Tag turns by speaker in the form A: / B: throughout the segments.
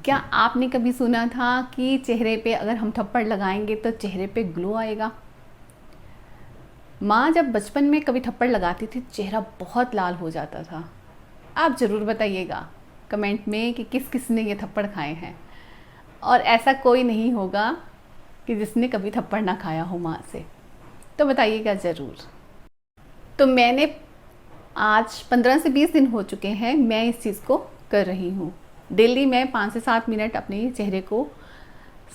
A: क्या आपने कभी सुना था कि चेहरे पे अगर हम थप्पड़ लगाएंगे तो चेहरे पे ग्लो आएगा? माँ जब बचपन में कभी थप्पड़ लगाती थी चेहरा बहुत लाल हो जाता था। आप ज़रूर बताइएगा कमेंट में कि किस किस ने ये थप्पड़ खाए हैं। और ऐसा कोई नहीं होगा कि जिसने कभी थप्पड़ ना खाया हो माँ से, तो बताइएगा ज़रूर। तो मैंने आज 15 से 20 दिन हो चुके हैं मैं इस चीज़ को कर रही हूँ। डेली मैं 5 से 7 मिनट अपने चेहरे को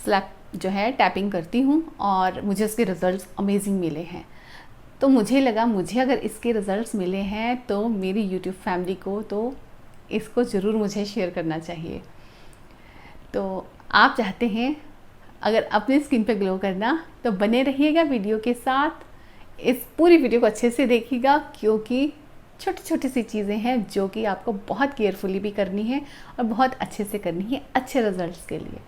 A: स्लैप जो है टैपिंग करती हूँ और मुझे उसके रिज़ल्ट्स अमेजिंग मिले हैं। तो मुझे लगा मुझे अगर इसके रिज़ल्ट्स मिले हैं तो मेरी यूट्यूब फैमिली को तो इसको ज़रूर मुझे शेयर करना चाहिए। तो आप चाहते हैं अगर अपनी स्किन पे ग्लो करना तो बने रहिएगा वीडियो के साथ। इस पूरी वीडियो को अच्छे से देखिएगा क्योंकि छोटी छोटी सी चीज़ें हैं जो कि आपको बहुत केयरफुली भी करनी है और बहुत अच्छे से करनी है अच्छे रिजल्ट्स के लिए।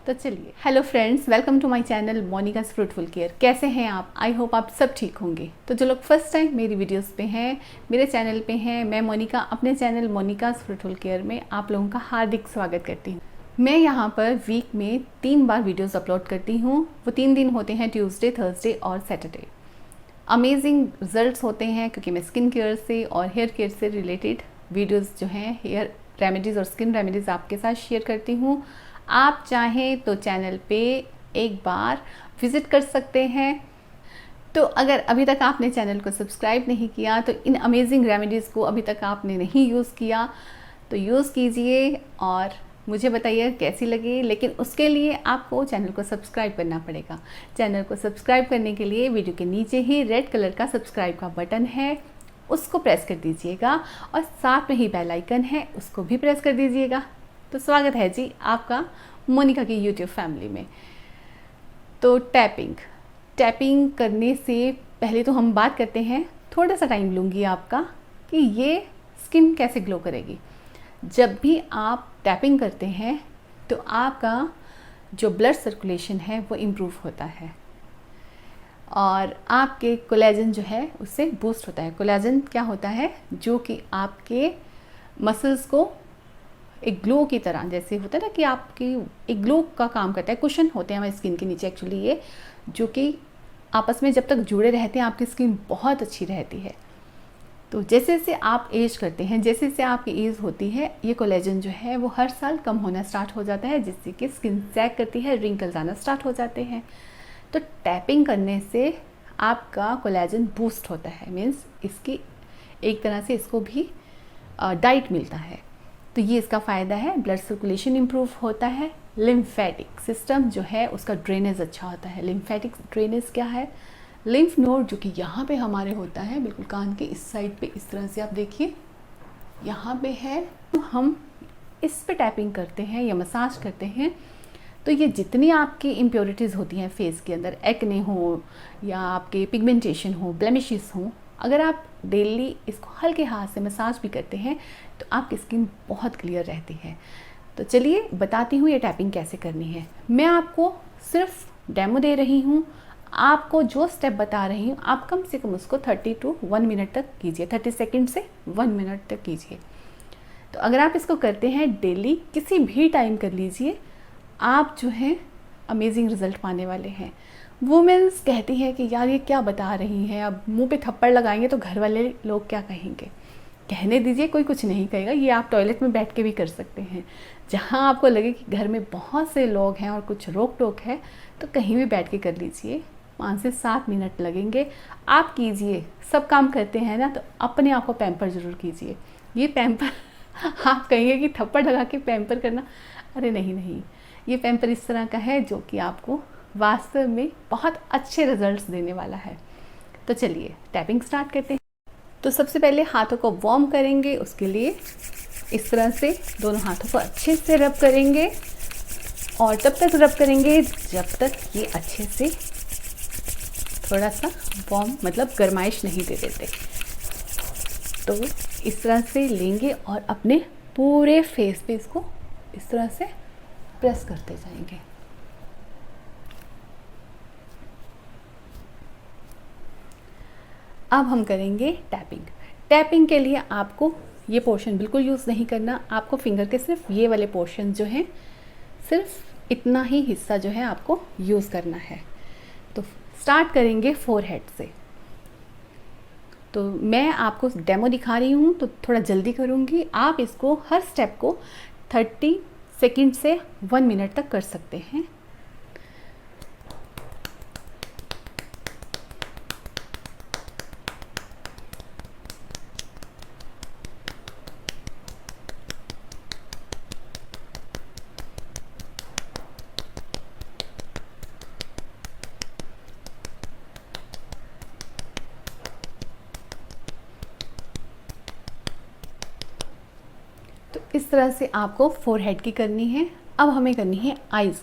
A: तो चलिए, hello friends, welcome to my channel Monika's fruitful care. कैसे हैं आप? आई होप आप सब ठीक होंगे। तो जो लोग फर्स्ट टाइम मेरी वीडियोस पे हैं, मेरे चैनल पे हैं, मैं मोनिका अपने चैनल मोनिकाज फ्रूटफुल केयर में आप लोगों का हार्दिक स्वागत करती हूँ। मैं यहाँ पर वीक में 3 बार वीडियोस अपलोड करती हूँ। वो 3 दिन होते हैं ट्यूसडे, थर्सडे और सैटरडे। अमेजिंग रिजल्ट्स होते हैं क्योंकि मैं स्किन केयर से और हेयर केयर से रिलेटेड वीडियोस जो हैं, हेयर रेमेडीज़ और स्किन रेमेडीज़ आपके साथ शेयर करती हूँ। आप चाहें तो चैनल पे एक बार विज़िट कर सकते हैं। तो अगर अभी तक आपने चैनल को सब्सक्राइब नहीं किया तो इन अमेजिंग रेमेडीज़ को अभी तक आपने नहीं यूज़ किया तो यूज़ कीजिए और मुझे बताइए कैसी लगी। लेकिन उसके लिए आपको चैनल को सब्सक्राइब करना पड़ेगा। चैनल को सब्सक्राइब करने के लिए वीडियो के नीचे ही रेड कलर का सब्सक्राइब का बटन है, उसको प्रेस कर दीजिएगा और साथ में ही बेल आइकन है, उसको भी प्रेस कर दीजिएगा। तो स्वागत है जी आपका मोनिका की यूट्यूब फैमिली में। तो टैपिंग करने से पहले तो हम बात करते हैं, थोड़ा सा टाइम लूँगी आपका, कि ये स्किन कैसे ग्लो करेगी। जब भी आप टैपिंग करते हैं तो आपका जो ब्लड सर्कुलेशन है वो इम्प्रूव होता है और आपके कोलेजन जो है उससे बूस्ट होता है। कोलेजन क्या होता है? जो कि आपके मसल्स को एक ग्लो की तरह, जैसे होता है ना कि आपकी एक ग्लो का काम करता है। कुशन होते हैं हमारी स्किन के नीचे एक्चुअली ये, जो कि आपस में जब तक जुड़े रहते हैं आपकी स्किन बहुत अच्छी रहती है। तो जैसे जैसे आप एज करते हैं, जैसे जैसे आपकी एज होती है, ये कोलेजन जो है वो हर साल कम होना स्टार्ट हो जाता है, जिससे कि स्किन सैग करती है, रिंकल्स आना स्टार्ट हो जाते हैं। तो टैपिंग करने से आपका कोलेजन बूस्ट होता है, मीन्स इसकी एक तरह से इसको भी डाइट मिलता है। तो ये इसका फ़ायदा है। ब्लड सर्कुलेशन इम्प्रूव होता है। लिम्फेटिक सिस्टम जो है उसका ड्रेनेज अच्छा होता है। लिम्फेटिक ड्रेनेज क्या है? लिम्फ नोड जो कि यहाँ पे हमारे होता है, बिल्कुल कान के इस साइड पे, इस तरह से आप देखिए यहाँ पे है। तो हम इस पे टैपिंग करते हैं या मसाज करते हैं तो ये जितनी आपकी इम्प्योरिटीज़ होती हैं फेस के अंदर, एक्ने हो या आपके पिगमेंटेशन हो, ब्लेमिशेस हो, अगर आप डेली इसको हल्के हाथ से मसाज भी करते हैं तो आपकी स्किन बहुत क्लियर रहती है। तो चलिए बताती हूँ ये टैपिंग कैसे करनी है। मैं आपको सिर्फ डेमो दे रही हूँ, आपको जो स्टेप बता रही हूँ आप कम से कम उसको 30 to 1 मिनट तक कीजिए, 30 सेकेंड से 1 मिनट तक कीजिए। तो अगर आप इसको करते हैं डेली, किसी भी टाइम कर लीजिए, आप जो है अमेजिंग रिजल्ट पाने वाले हैं। वुमेन्स कहती हैं कि यार ये क्या बता रही हैं, अब मुंह पे थप्पड़ लगाएंगे तो घर वाले लोग क्या कहेंगे। कहने दीजिए, कोई कुछ नहीं कहेगा। ये आप टॉयलेट में बैठ के भी कर सकते हैं। जहाँ आपको लगे कि घर में बहुत से लोग हैं और कुछ रोक टोक है तो कहीं भी बैठ के कर लीजिए। 5 से 7 मिनट लगेंगे, आप कीजिए। सब काम करते हैं ना, तो अपने आप को पैम्पर ज़रूर कीजिए। ये पैम्पर आप कहेंगे कि थप्पड़ लगा के पैम्पर करना, अरे नहीं, ये पैम्पर इस तरह का है जो कि आपको वास्तव में बहुत अच्छे रिजल्ट्स देने वाला है। तो चलिए टैपिंग स्टार्ट करते हैं। तो सबसे पहले हाथों को वार्म करेंगे। उसके लिए इस तरह से दोनों हाथों को अच्छे से रब करेंगे और तब तक रब करेंगे जब तक ये अच्छे से थोड़ा सा वार्म, मतलब गर्माइश नहीं दे देते। तो इस तरह से लेंगे और अपने पूरे फेस पे इसको इस तरह से प्रेस करते जाएंगे। अब हम करेंगे टैपिंग। टैपिंग के लिए आपको ये पोर्शन बिल्कुल यूज़ नहीं करना। आपको फिंगर के सिर्फ ये वाले पोर्शन जो हैं सिर्फ इतना ही हिस्सा जो है आपको यूज़ करना है। तो स्टार्ट करेंगे फोरहेड से। तो मैं आपको डेमो दिखा रही हूँ तो थोड़ा जल्दी करूँगी। आप इसको हर स्टेप को 30 सेकंड से 1 मिनट तक कर सकते हैं। तो इस तरह से आपको फोरहेड की करनी है। अब हमें करनी है आईज़।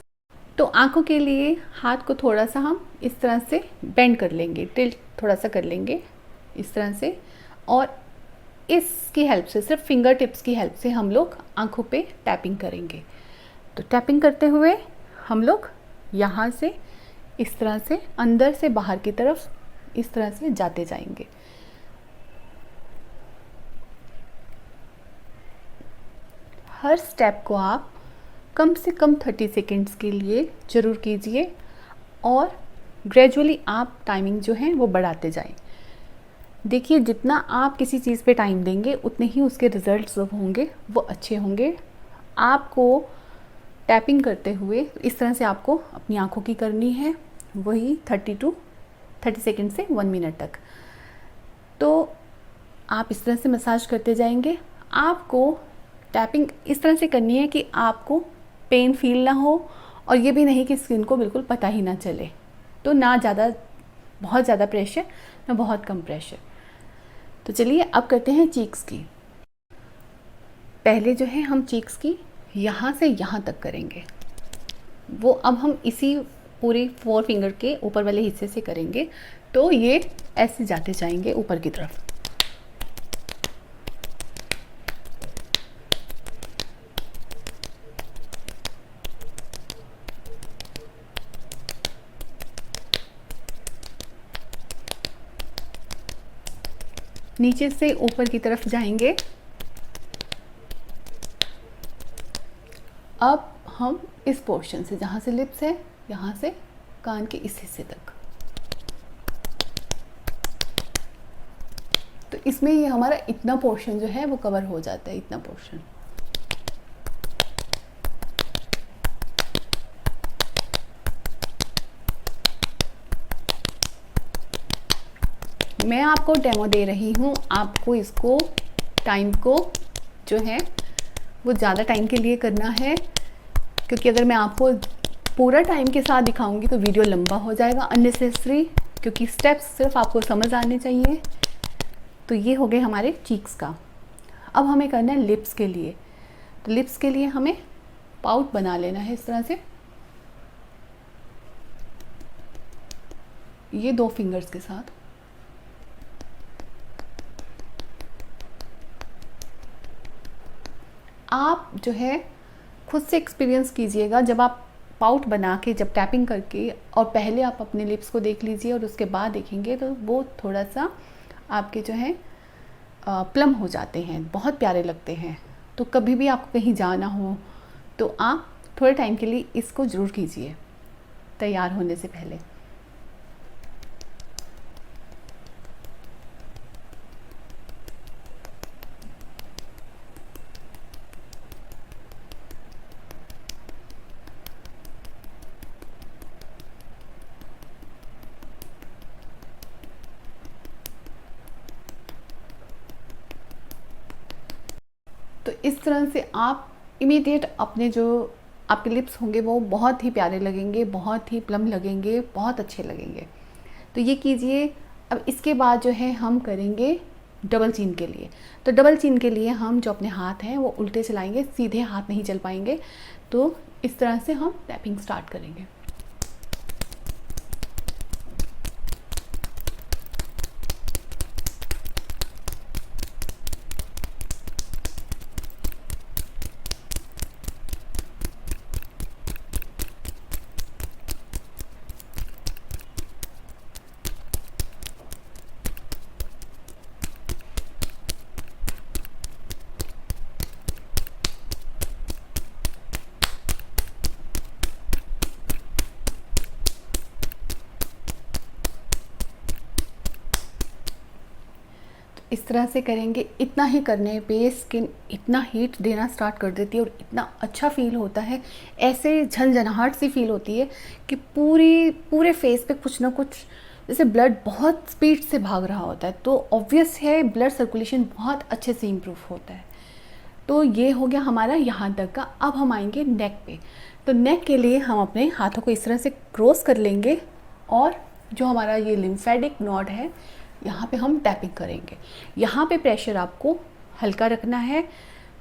A: तो आंखों के लिए हाथ को थोड़ा सा हम इस तरह से बेंड कर लेंगे, टिल्ट थोड़ा सा कर लेंगे इस तरह से, और इसकी हेल्प से, सिर्फ फिंगर टिप्स की हेल्प से हम लोग आंखों पे टैपिंग करेंगे। तो टैपिंग करते हुए हम लोग यहाँ से इस तरह से अंदर से बाहर की तरफ इस तरह से जाते जाएंगे। हर स्टेप को आप कम से कम 30 सेकेंड्स के लिए ज़रूर कीजिए और ग्रेजुअली आप टाइमिंग जो है वो बढ़ाते जाएं। देखिए, जितना आप किसी चीज़ पे टाइम देंगे उतने ही उसके रिज़ल्ट्स जो होंगे वो अच्छे होंगे। आपको टैपिंग करते हुए इस तरह से आपको अपनी आँखों की करनी है, वही 30 सेकेंड से 1 मिनट तक। तो आप इस तरह से मसाज करते जाएंगे। आपको टैपिंग इस तरह से करनी है कि आपको पेन फील ना हो और ये भी नहीं कि स्किन को बिल्कुल पता ही ना चले। तो ना ज़्यादा, बहुत ज़्यादा प्रेशर, ना बहुत कम प्रेशर। तो चलिए अब करते हैं चीक्स की। पहले जो है हम चीक्स की यहाँ से यहाँ तक करेंगे, वो अब हम इसी पूरी 4 फिंगर के ऊपर वाले हिस्से से करेंगे। तो ये ऐसे जाते जाएंगे ऊपर की तरफ। नीचे से ऊपर की तरफ जाएंगे। अब हम इस पोर्शन से, जहाँ से लिप्स है, यहाँ से कान के इस हिस्से तक। तो इसमें ये हमारा इतना पोर्शन जो है वो कवर हो जाता है, इतना पोर्शन। मैं आपको डेमो दे रही हूँ, आपको इसको टाइम को जो है वो ज़्यादा टाइम के लिए करना है, क्योंकि अगर मैं आपको पूरा टाइम के साथ दिखाऊंगी तो वीडियो लंबा हो जाएगा अननेसेसरी, क्योंकि स्टेप्स सिर्फ आपको समझ आने चाहिए। तो ये हो गए हमारे चीक्स का। अब हमें करना है लिप्स के लिए। तो लिप्स के लिए हमें पाउट बना लेना है इस तरह से, ये 2 फिंगर्स के साथ। आप जो है खुद से एक्सपीरियंस कीजिएगा, जब आप पाउट बना के, जब टैपिंग करके, और पहले आप अपने लिप्स को देख लीजिए और उसके बाद देखेंगे तो वो थोड़ा सा आपके जो है प्लम हो जाते हैं, बहुत प्यारे लगते हैं। तो कभी भी आपको कहीं जाना हो तो आप थोड़े टाइम के लिए इसको ज़रूर कीजिए तैयार होने से पहले। तो इस तरह से आप इमीडिएट अपने जो आपके लिप्स होंगे वो बहुत ही प्यारे लगेंगे, बहुत ही प्लम लगेंगे, बहुत अच्छे लगेंगे। तो ये कीजिए। अब इसके बाद जो है हम करेंगे डबल चिन के लिए। तो डबल चिन के लिए हम जो अपने हाथ हैं वो उल्टे चलाएंगे, सीधे हाथ नहीं चल पाएंगे। तो इस तरह से हम टैपिंग स्टार्ट करेंगे। इस तरह से करेंगे, इतना ही करने पे स्किन इतना हीट देना स्टार्ट कर देती है और इतना अच्छा फील होता है, ऐसे झनझनाहट सी फील होती है कि पूरे फेस पे कुछ ना कुछ जैसे ब्लड बहुत स्पीड से भाग रहा होता है। तो ऑब्वियस है ब्लड सर्कुलेशन बहुत अच्छे से इम्प्रूव होता है। तो ये हो गया हमारा यहाँ तक का। अब हम आएंगे नेक पे। तो नेक के लिए हम अपने हाथों को इस तरह से क्रॉस कर लेंगे और जो हमारा ये लिम्फेटिक नोड है यहाँ पे हम टैपिंग करेंगे। यहाँ पे प्रेशर आपको हल्का रखना है,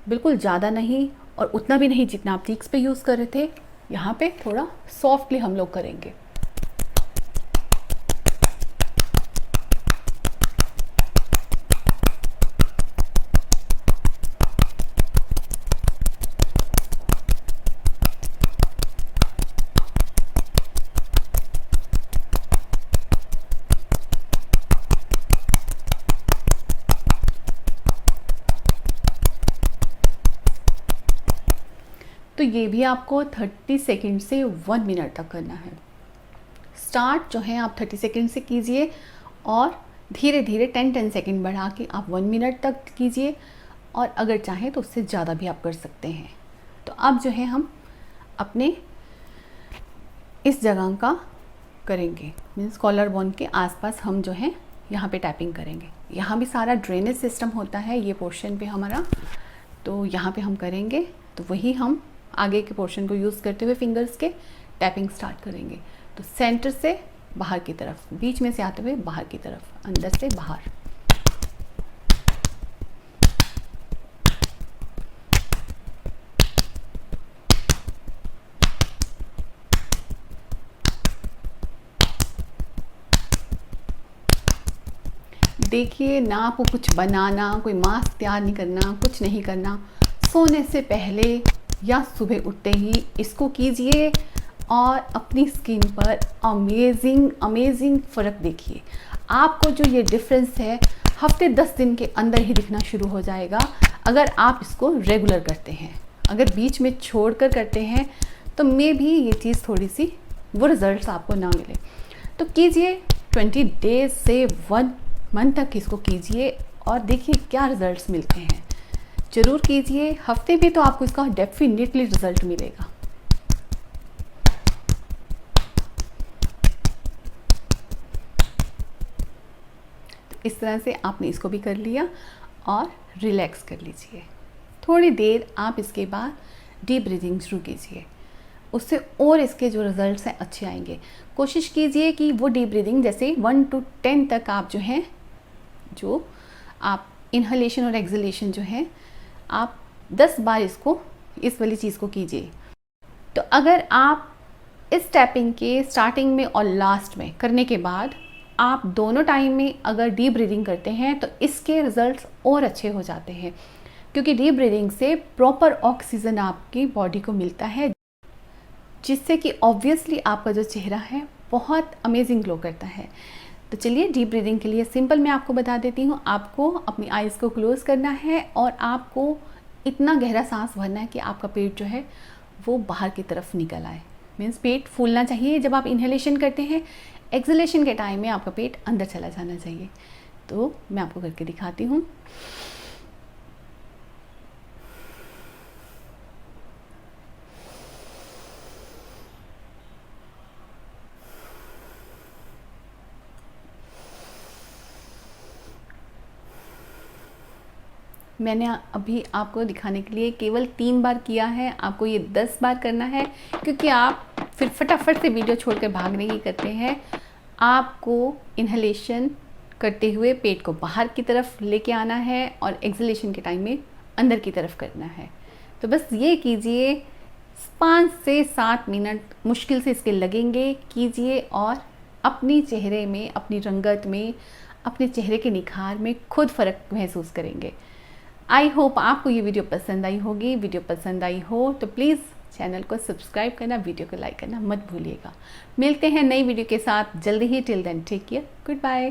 A: बिल्कुल ज़्यादा नहीं और उतना भी नहीं जितना आप चीक्स पे यूज़ कर रहे थे। यहाँ पे थोड़ा सॉफ्टली हम लोग करेंगे। तो ये भी आपको 30 सेकंड से 1 मिनट तक करना है। स्टार्ट जो है आप 30 सेकंड से कीजिए और धीरे धीरे 10 सेकंड बढ़ा के आप 1 मिनट तक कीजिए और अगर चाहें तो उससे ज़्यादा भी आप कर सकते हैं। तो अब जो है हम अपने इस जगह का करेंगे, मीन्स कॉलर बोन के आसपास हम जो है यहाँ पे टैपिंग करेंगे। यहाँ भी सारा ड्रेनेज सिस्टम होता है ये पोर्शन पे हमारा, तो यहाँ पे हम करेंगे। तो वही हम आगे के पोर्शन को यूज़ करते हुए फिंगर्स के टैपिंग स्टार्ट करेंगे। तो सेंटर से बाहर की तरफ, बीच में से आते हुए बाहर की तरफ, अंदर से बाहर। देखिए ना, आपको कुछ बनाना, कोई मास्क तैयार नहीं करना, कुछ नहीं करना। सोने से पहले या सुबह उठते ही इसको कीजिए और अपनी स्किन पर अमेजिंग फ़र्क देखिए। आपको जो ये डिफरेंस है हफ्ते 10 दिन के अंदर ही दिखना शुरू हो जाएगा अगर आप इसको रेगुलर करते हैं। अगर बीच में छोड़कर करते हैं तो मे भी ये चीज़ थोड़ी सी वो रिज़ल्ट्स आपको ना मिले। तो कीजिए, 20 डेज से 1 मंथ तक इसको कीजिए और देखिए क्या रिज़ल्ट्स मिलते हैं। ज़रूर कीजिए, हफ्ते में तो आपको इसका डेफिनेटली रिज़ल्ट मिलेगा। तो इस तरह से आपने इसको भी कर लिया और रिलैक्स कर लीजिए। थोड़ी देर आप इसके बाद डीप ब्रीदिंग शुरू कीजिए, उससे और इसके जो रिज़ल्ट्स हैं अच्छे आएंगे। कोशिश कीजिए कि वो डीप ब्रीदिंग जैसे 1 to 10 तक आप जो आप इन्हलेशन और एक्सलेशन जो है आप 10 बार इसको, इस वाली चीज़ को कीजिए। तो अगर आप इस टैपिंग के स्टार्टिंग में और लास्ट में करने के बाद आप दोनों टाइम में अगर डीप ब्रीदिंग करते हैं तो इसके रिज़ल्ट्स और अच्छे हो जाते हैं, क्योंकि डीप ब्रीदिंग से प्रॉपर ऑक्सीजन आपकी बॉडी को मिलता है, जिससे कि ऑब्वियसली आपका जो चेहरा है बहुत अमेजिंग ग्लो करता है। तो चलिए, डीप ब्रीदिंग के लिए सिंपल मैं आपको बता देती हूँ। आपको अपनी आइज़ को क्लोज़ करना है और आपको इतना गहरा सांस भरना है कि आपका पेट जो है वो बाहर की तरफ निकल आए। मीन्स पेट फूलना चाहिए जब आप इन्हेलेशन करते हैं। एक्सलेशन के टाइम में आपका पेट अंदर चला जाना चाहिए। तो मैं आपको करके दिखाती हूँ। मैंने अभी आपको दिखाने के लिए केवल 3 बार किया है, आपको ये 10 बार करना है, क्योंकि आप फिर फटाफट से वीडियो छोड़कर भागने की करते हैं। आपको इन्हेलेशन करते हुए पेट को बाहर की तरफ लेके आना है और एक्सलेशन के टाइम में अंदर की तरफ करना है। तो बस ये कीजिए, 5 से 7 मिनट मुश्किल से इसके लगेंगे। कीजिए और अपनी चेहरे में, अपनी रंगत में, अपने चेहरे के निखार में खुद फ़र्क महसूस करेंगे। आई होप आपको ये वीडियो पसंद आई होगी। वीडियो पसंद आई हो तो प्लीज़ चैनल को सब्सक्राइब करना, वीडियो को लाइक करना मत भूलिएगा। मिलते हैं नई वीडियो के साथ जल्दी ही। Till then take care, good bye.